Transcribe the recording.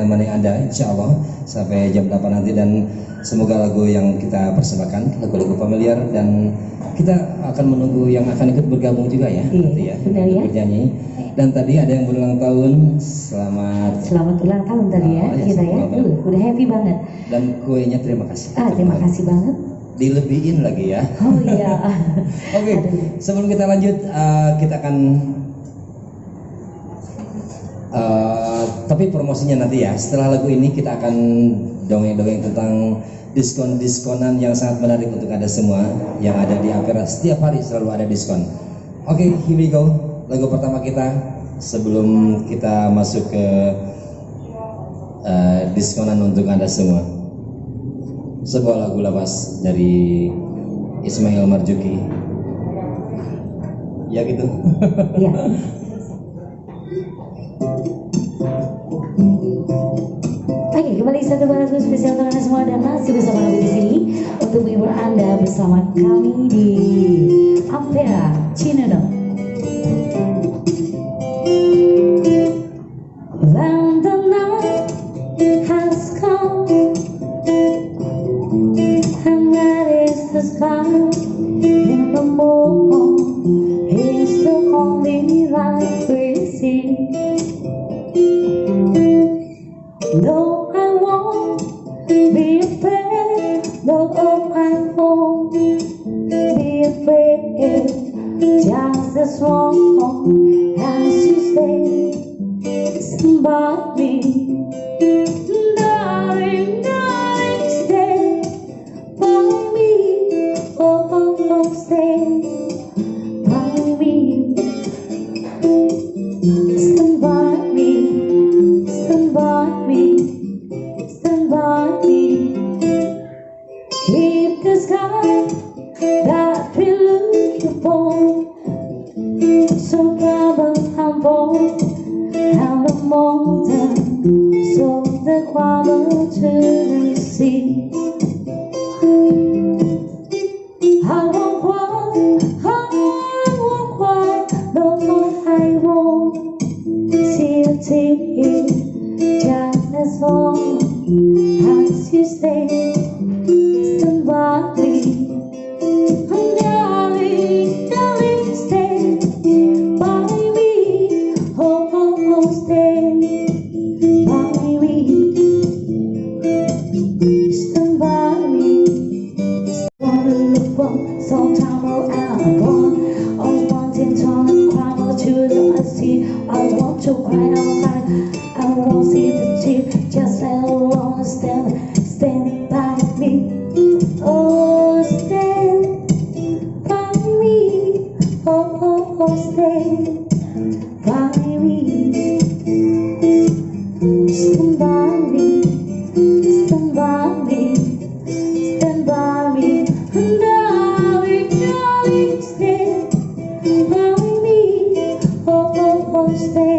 menemani Anda insya Allah sampai jam 8 nanti, dan semoga lagu yang kita persembahkan lagu-lagu familiar, dan kita akan menunggu yang akan ikut bergabung juga ya nanti ya, benar ya, bernyanyi. Dan tadi ada yang berulang tahun, selamat ulang tahun tadi ya, kita ya, udah happy banget. Dan kuenya terima kasih. Terima kasih banget. Dilebihin lagi ya. Oh iya. Oke, sebelum kita lanjut, kita akan tapi promosinya nanti ya. Setelah lagu ini kita akan dongeng-dongeng tentang diskon-diskonan yang sangat menarik untuk Anda semua yang ada di Ampera. Setiap hari selalu ada diskon. Oke, here we go. Lagu pertama kita sebelum kita masuk ke diskonan untuk Anda semua. Sebuah lagu lawas dari Ismail Marzuki. Ya gitu. Iya. Oke, kembali satu lagu spesial untuk Anda semua, dan masih bersama kami di sini untuk menghibur Anda bersama kami di Ampera Cinedong. When the night has come and that is the sky, in the moon is the only light we see. No, I won't be afraid. No, I won't be afraid. Just as long as you stay by me, darling, darling, stay by me. Oh, oh, oh, stay by me. Stand by me. Stand by me. Stand by me. Keep the sky that we look upon so proud and humble, and the mountain so the climber to the sea. I won't cry, no, I won't see a tear, just as long as you stay. Stand by me. Darling, darling, stay by me. Oh, oh, oh, stay by me. Stand by me. Wanna look for some time around. I want to climb to the sea. I want to cry out. I won't see the tear. Just let alone stand by me. Oh, stand by me. Oh, oh, oh, stand by me. Stand by me. Stand by me. Stand by me. Darling, darling, stand by me. Oh, oh, oh, stand.